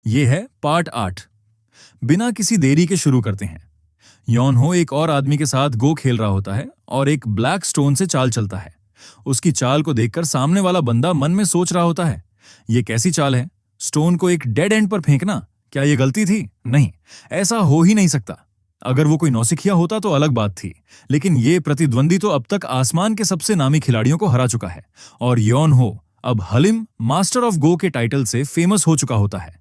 ये है पार्ट 8। बिना किसी देरी के शुरू करते हैं। योनहो एक और आदमी के साथ गो खेल रहा होता है और एक ब्लैक स्टोन से चाल चलता है। उसकी चाल को देखकर सामने वाला बंदा मन में सोच रहा होता है, ये कैसी चाल है? स्टोन को एक डेड एंड पर फेंकना, क्या ये गलती थी? नहीं, ऐसा हो ही नहीं सकता। अगर वो कोई नौसिखिया होता तो अलग बात थी, लेकिन ये प्रतिद्वंदी तो अब तक आसमान के सबसे नामी खिलाड़ियों को हरा चुका है और योनहो अब हलिम मास्टर ऑफ गो के टाइटल से फेमस हो चुका होता है।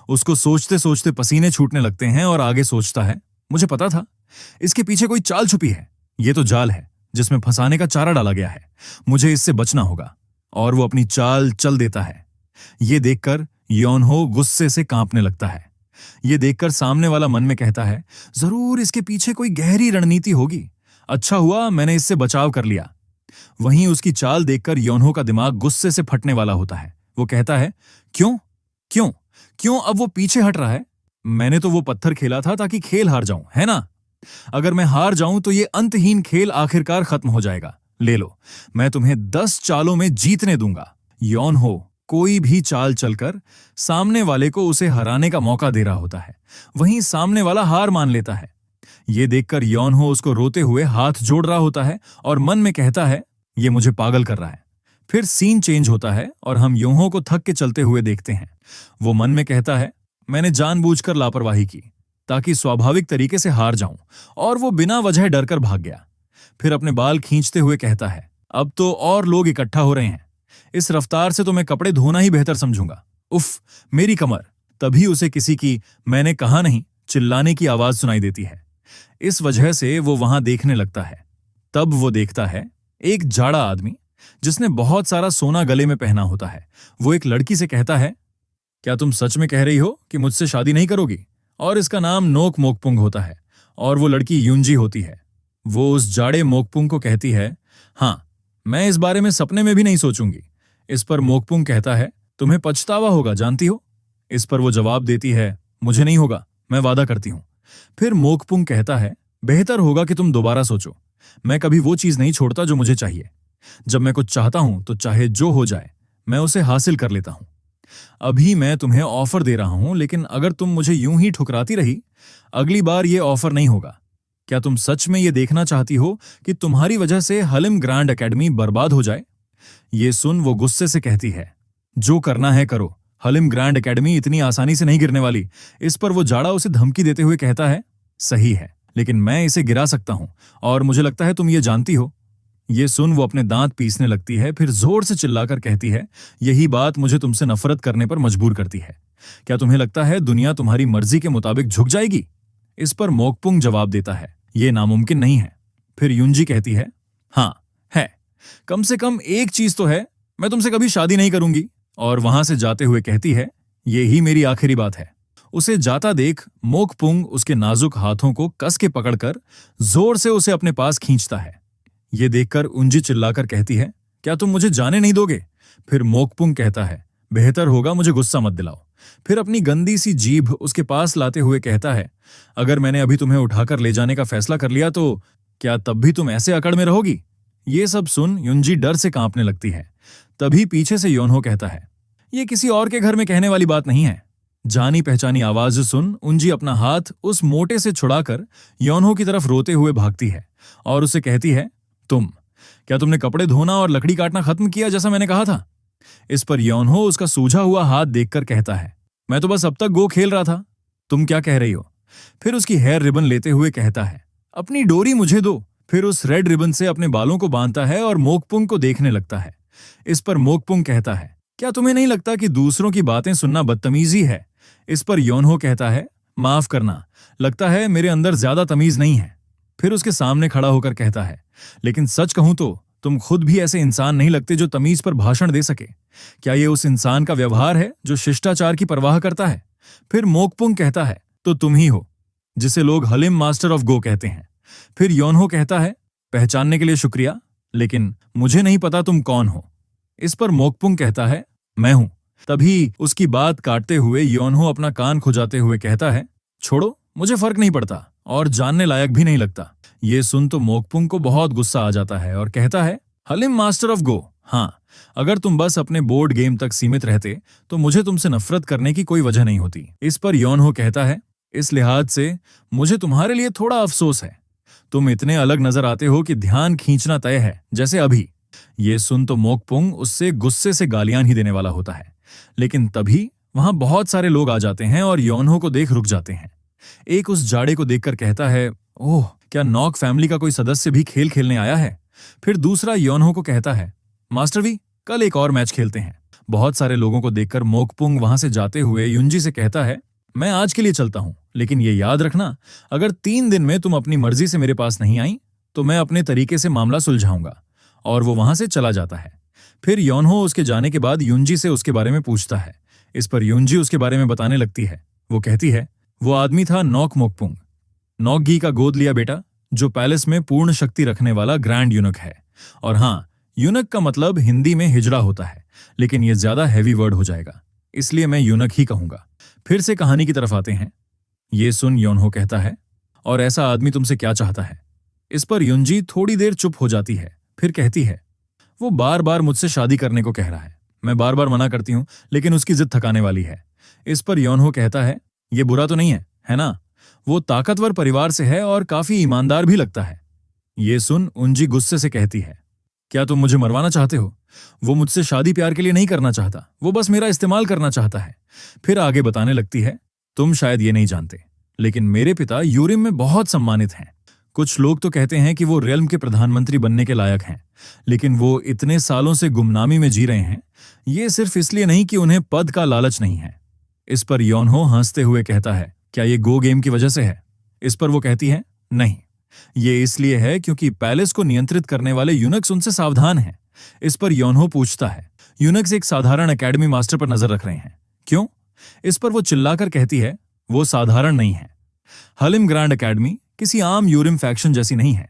उसको सोचते सोचते पसीने छूटने लगते हैं और आगे सोचता है, मुझे पता था इसके पीछे कोई चाल छुपी है। ये तो जाल है जिसमें फंसाने का चारा डाला गया है। मुझे इससे बचना होगा। और वो अपनी चाल चल देता है। ये देखकर योनहो गुस्से से कांपने लगता है। ये देखकर सामने वाला मन में कहता है, जरूर इसके पीछे कोई गहरी रणनीति होगी। अच्छा हुआ मैंने इससे बचाव कर लिया। वहीं उसकी चाल देखकर योनहो का दिमाग गुस्से से फटने वाला होता है। वो कहता है, क्यों क्यों क्यों अब वो पीछे हट रहा है? मैंने तो वो पत्थर खेला था ताकि खेल हार जाऊं, है ना? अगर मैं हार जाऊं तो ये अंतहीन खेल आखिरकार खत्म हो जाएगा। ले लो, मैं तुम्हें 10 चालों में जीतने दूंगा। योनहो कोई भी चाल चलकर सामने वाले को उसे हराने का मौका दे रहा होता है। वहीं सामने वाला हार मान लेता है। ये देखकर योनहो उसको रोते हुए हाथ जोड़ रहा होता है और मन में कहता है, ये मुझे पागल कर रहा है। फिर सीन चेंज होता है और हम योनहो को थक के चलते हुए देखते हैं। वो मन में कहता है, मैंने जानबूझकर लापरवाही की ताकि स्वाभाविक तरीके से हार जाऊं, और वो बिना वजह डरकर भाग गया। फिर अपने बाल खींचते हुए कहता है, अब तो और लोग इकट्ठा हो रहे हैं। इस रफ्तार से तो मैं कपड़े धोना ही बेहतर समझूंगा। उफ, मेरी कमर। तभी उसे किसी की मैंने कहा नहीं चिल्लाने की आवाज सुनाई देती है। इस वजह से वो वहां देखने लगता है। तब वो देखता है एक जाड़ा आदमी जिसने बहुत सारा सोना गले में पहना होता है। वो एक लड़की से कहता है, क्या तुम सच में कह रही हो कि मुझसे शादी नहीं करोगी? और इसका नाम नोक मोकपुंग होता है और वो लड़की युंजी होती है। वो उस जाड़े मोकपुंग को कहती है, हाँ, मैं इस बारे में सपने में भी नहीं सोचूंगी। इस पर मोकपुंग कहता है, तुम्हें पछतावा होगा, जानती हो? इस पर वो जवाब देती है, मुझे नहीं होगा, मैं वादा करती हूं। फिर मोकपुंग कहता है, बेहतर होगा कि तुम दोबारा सोचो। मैं कभी वो चीज नहीं छोड़ता जो मुझे चाहिए। जब मैं कुछ चाहता हूं तो चाहे जो हो जाए मैं उसे हासिल कर लेता हूं। अभी मैं तुम्हें ऑफर दे रहा हूं, लेकिन अगर तुम मुझे यूं ही ठुकराती रही, अगली बार ये ऑफर नहीं होगा। क्या तुम सच में ये देखना चाहती हो कि तुम्हारी वजह से हलिम ग्रैंड एकेडमी बर्बाद हो जाए? ये सुन वो गुस्से से कहती है, जो करना है करो, हलिम ग्रैंड एकेडमी इतनी आसानी से नहीं गिरने वाली। इस पर वो जाड़ा उसे धमकी देते हुए कहता है, सही है, लेकिन मैं इसे गिरा सकता हूं और मुझे लगता है तुम ये जानती हो। ये सुन वो अपने दांत पीसने लगती है, फिर जोर से चिल्लाकर कहती है, यही बात मुझे तुमसे नफरत करने पर मजबूर करती है। क्या तुम्हें लगता है दुनिया तुम्हारी मर्जी के मुताबिक झुक जाएगी? इस पर मोकपुंग जवाब देता है, ये नामुमकिन नहीं है। फिर युंजी कहती है, हाँ है, कम से कम एक चीज तो है, मैं तुमसे कभी शादी नहीं करूंगी। और वहां से जाते हुए कहती है, ये ही मेरी आखिरी बात है। उसे जाता देख मोकपुंग उसके नाजुक हाथों को कस के पकड़कर जोर से उसे अपने पास खींचता है। ये देखकर उंजी चिल्लाकर कहती है, क्या तुम मुझे जाने नहीं दोगे? फिर मोकपुंग कहता है, बेहतर होगा मुझे गुस्सा मत दिलाओ। फिर अपनी गंदी सी जीभ उसके पास लाते हुए कहता है, अगर मैंने अभी तुम्हें उठाकर ले जाने का फैसला कर लिया तो क्या तब भी तुम ऐसे अकड़ में रहोगी? ये सब सुन युंजी डर से कांपने लगती है। तभी पीछे से योनहो कहता है, ये किसी और के घर में कहने वाली बात नहीं है। जानी पहचानी आवाज सुन उंजी अपना हाथ उस मोटे से छुड़ाकर योनहो की तरफ रोते हुए भागती है और उसे कहती है, क्या तुमने कपड़े धोना और लकड़ी काटना खत्म किया जैसा मैंने कहा था? इस पर योनहो उसका सूझा हुआ हाथ देखकर कहता है, मैं तो बस अब तक गो खेल रहा था, तुम क्या कह रही हो? फिर उसकी हेयर रिबन लेते हुए कहता है, अपनी डोरी मुझे दो। फिर उस रेड रिबन से अपने बालों को बांधता है और मोकपुंग को देखने लगता है। इस पर मोकपुंग कहता है, क्या तुम्हें नहीं लगता कि दूसरों की बातें सुनना बदतमीजी है? इस पर योनहो कहता है, माफ करना, लगता है मेरे अंदर ज्यादा तमीज नहीं है। फिर उसके सामने खड़ा होकर कहता है, लेकिन सच कहूं तो तुम खुद भी ऐसे इंसान नहीं लगते जो तमीज पर भाषण दे सके। क्या ये उस इंसान का व्यवहार है जो शिष्टाचार की परवाह करता है? फिर मोकपुंग कहता है, तो तुम ही हो जिसे लोग हलिम मास्टर ऑफ गो कहते हैं। फिर योनहो कहता है, पहचानने के लिए शुक्रिया, लेकिन मुझे नहीं पता तुम कौन हो। इस पर मोकपुंग कहता है, मैं हूं। तभी उसकी बात काटते हुए योनहो अपना कान खुजाते हुए कहता है, छोड़ो, मुझे फर्क नहीं पड़ता और जानने लायक भी नहीं लगता। ये सुन तो मोकपुंग को बहुत गुस्सा आ जाता है और कहता है, हलिम मास्टर ऑफ गो, हाँ, अगर तुम बस अपने बोर्ड गेम तक सीमित रहते तो मुझे तुमसे नफरत करने की कोई वजह नहीं होती। इस पर योनहो कहता है, इस लिहाज से मुझे तुम्हारे लिए थोड़ा अफसोस है। तुम इतने अलग नजर आते हो कि ध्यान खींचना तय है, जैसे अभी। ये सुन तो मोकपुंग उससे गुस्से से गालियां ही देने वाला होता है, लेकिन तभी वहां बहुत सारे लोग आ जाते हैं और योनहो को देख रुक जाते हैं। एक उस जाड़े को देखकर कहता है, ओह, क्या नॉक फैमिली का कोई सदस्य भी खेल खेलने आया है? फिर दूसरा योनहो को कहता है, मास्टर वी, कल एक और मैच खेलते हैं। बहुत सारे लोगों को देखकर मोकपुंग वहां से जाते हुए युंजी से कहता है, मैं आज के लिए चलता हूं, लेकिन ये याद रखना, अगर 3 दिन में तुम अपनी मर्जी से मेरे पास नहीं आई तो मैं अपने तरीके से मामला सुलझाऊंगा। और वो वहां से चला जाता है। फिर योनहो उसके जाने के बाद युंजी से उसके बारे में पूछता है। इस पर युंजी उसके बारे में बताने लगती है। वो कहती है, वो आदमी था नॉक मोकपुंग, नॉकगी का गोद लिया बेटा, जो पैलेस में पूर्ण शक्ति रखने वाला ग्रैंड यूनक है। और हाँ, यूनक का मतलब हिंदी में हिजड़ा होता है, लेकिन यह ज्यादा हैवी वर्ड हो जाएगा, इसलिए मैं यूनक ही कहूंगा। फिर से कहानी की तरफ आते हैं। ये सुन योनहो कहता है, और ऐसा आदमी तुमसे क्या चाहता है? इस पर युंजी थोड़ी देर चुप हो जाती है, फिर कहती है, वो बार बार मुझसे शादी करने को कह रहा है। मैं बार बार मना करती हूं, लेकिन उसकी जिद थकाने वाली है। इस पर योनहो कहता है, ये बुरा तो नहीं है ना? वो ताकतवर परिवार से है और काफी ईमानदार भी लगता है। ये सुन उंजी गुस्से से कहती है, क्या तुम मुझे मरवाना चाहते हो? वो मुझसे शादी प्यार के लिए नहीं करना चाहता, वो बस मेरा इस्तेमाल करना चाहता है। फिर आगे बताने लगती है, तुम शायद ये नहीं जानते, लेकिन मेरे पिता यूरिम में बहुत सम्मानित हैं। कुछ लोग तो कहते हैं कि वो रियल्म के प्रधानमंत्री बनने के लायक हैं, लेकिन वो इतने सालों से गुमनामी में जी रहे हैं, ये सिर्फ इसलिए नहीं कि उन्हें पद का लालच नहीं है। इस पर योनहो हंसते हुए कहता है, क्या ये गो गेम की वजह से है? इस पर वो कहती है, नहीं, ये इसलिए है क्योंकि पैलेस को नियंत्रित करने वाले यूनक्स उनसे सावधान हैं। इस पर योनहो पूछता है, यूनक्स एक साधारण एकेडमी मास्टर पर नजर रख रहे हैं, क्यों? इस पर वो चिल्लाकर कहती है, वो साधारण नहीं है। हलिम ग्रैंड एकेडमी किसी आम यूरिम फैक्शन जैसी नहीं है।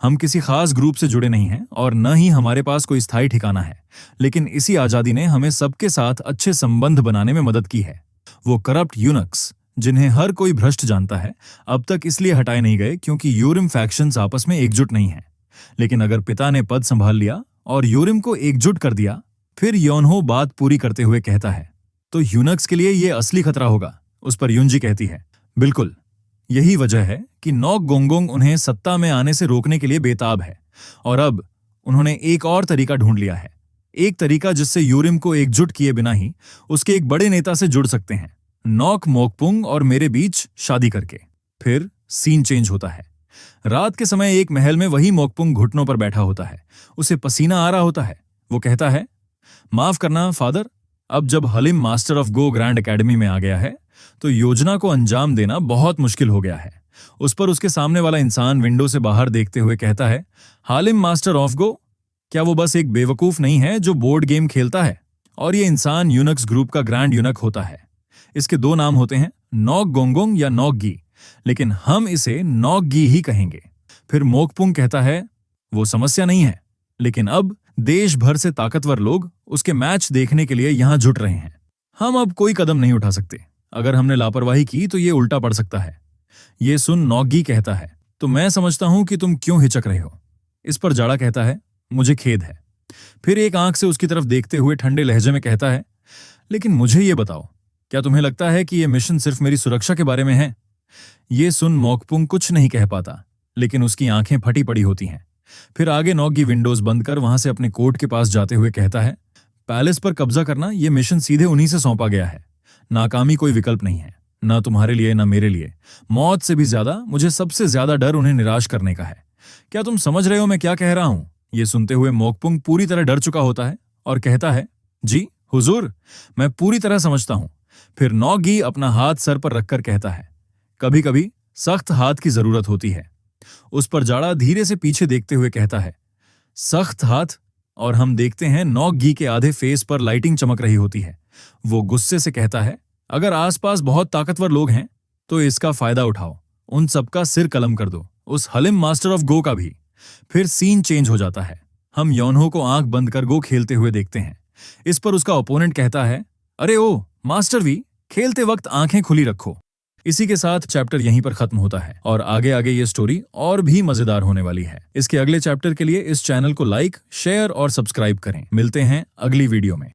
हम किसी खास ग्रुप से जुड़े नहीं हैं और न ही हमारे पास कोई स्थायी ठिकाना है, लेकिन इसी आजादी ने हमें सबके साथ अच्छे संबंध बनाने में मदद की है। वो करप्ट यूनक्स, जिन्हें हर कोई भ्रष्ट जानता है, अब तक इसलिए हटाए नहीं गए क्योंकि यूरिम फैक्शंस आपस में एकजुट नहीं है। लेकिन अगर पिता ने पद संभाल लिया और यूरिम को एकजुट कर दिया, फिर योनहो बात पूरी करते हुए कहता है, तो यूनक्स के लिए ये असली खतरा होगा। उस पर युंजी कहती है, बिल्कुल, यही वजह है कि नॉक गोंगोंग उन्हें सत्ता में आने से रोकने के लिए बेताब है। और अब उन्होंने एक और तरीका ढूंढ लिया है, एक तरीका जिससे यूरिम को एकजुट किए बिना ही उसके एक बड़े नेता से जुड़ सकते हैं, नॉक मोकपुंग और मेरे बीच शादी करके। फिर सीन चेंज होता है। रात के समय एक महल में वही मोकपुंग घुटनों पर बैठा होता है, उसे पसीना आ रहा होता है। वो कहता है, माफ करना फादर, अब जब Halim master of go grand academy में आ गया है तो योजना को अंजाम देना बहुत मुश्किल हो गया है। उस पर उसके सामने वाला इंसान विंडो से बाहर देखते हुए कहता है, हालिम मास्टर ऑफ गो, क्या वो बस एक बेवकूफ नहीं है जो बोर्ड गेम खेलता है? और ये इंसान यूनक्स ग्रुप का ग्रैंड यूनक होता है। इसके 2 नाम होते हैं, नॉक गोंगोंग या नॉकगी, लेकिन हम इसे नॉकगी ही कहेंगे। फिर मोकपुंग कहता है, वो समस्या नहीं है, लेकिन अब देश भर से ताकतवर लोग उसके मैच देखने के लिए यहां जुट रहे हैं। हम अब कोई कदम नहीं उठा सकते। अगर हमने लापरवाही की तो ये उल्टा पड़ सकता है। ये सुन नॉकगी कहता है, तो मैं समझता हूं कि तुम क्यों हिचक रहे हो। इस पर जाड़ा कहता है, मुझे खेद है। फिर एक आंख से उसकी तरफ देखते हुए ठंडे लहजे में कहता है, लेकिन मुझे ये बताओ, क्या तुम्हें लगता है कि यह मिशन सिर्फ मेरी सुरक्षा के बारे में है? ये सुन मोकपुंग कुछ नहीं कह पाता, लेकिन उसकी आंखें फटी पड़ी होती हैं। फिर आगे नॉकगी विंडोज बंद कर वहां से अपने कोर्ट के पास जाते हुए कहता है, पैलेस पर कब्जा करना यह मिशन सीधे उन्हीं से सौंपा गया है। नाकामी कोई विकल्प नहीं है, ना तुम्हारे लिए ना मेरे लिए। मौत से भी ज्यादा मुझे सबसे ज्यादा डर उन्हें निराश करने का है। क्या तुम समझ रहे हो मैं क्या कह रहा हूं? ये सुनते हुए मोकपुंग पूरी तरह डर चुका होता है और कहता है, जी हुजूर, मैं पूरी तरह समझता हूं। फिर नॉकगी अपना हाथ सर पर रखकर कहता है, कभी कभी सख्त हाथ की जरूरत होती है। उस पर जाड़ा धीरे से पीछे देखते हुए कहता है, सख्त हाथ? और हम देखते हैं नॉकगी के आधे फेस पर लाइटिंग चमक रही होती है। वो गुस्से से कहता है, अगर आसपास बहुत ताकतवर लोग हैं तो इसका फायदा उठाओ, उन सबका सिर कलम कर दो, उस हलिम मास्टर ऑफ गो का भी। फिर सीन चेंज हो जाता है। हम योनहो को आंख बंद कर गो खेलते हुए देखते हैं। इस पर उसका ओपोनेंट कहता है, अरे ओ मास्टर वी, खेलते वक्त आंखें खुली रखो। इसी के साथ चैप्टर यहीं पर खत्म होता है और आगे आगे ये स्टोरी और भी मजेदार होने वाली है। इसके अगले चैप्टर के लिए इस चैनल को लाइक, शेयर और सब्सक्राइब करें। मिलते हैं अगली वीडियो में।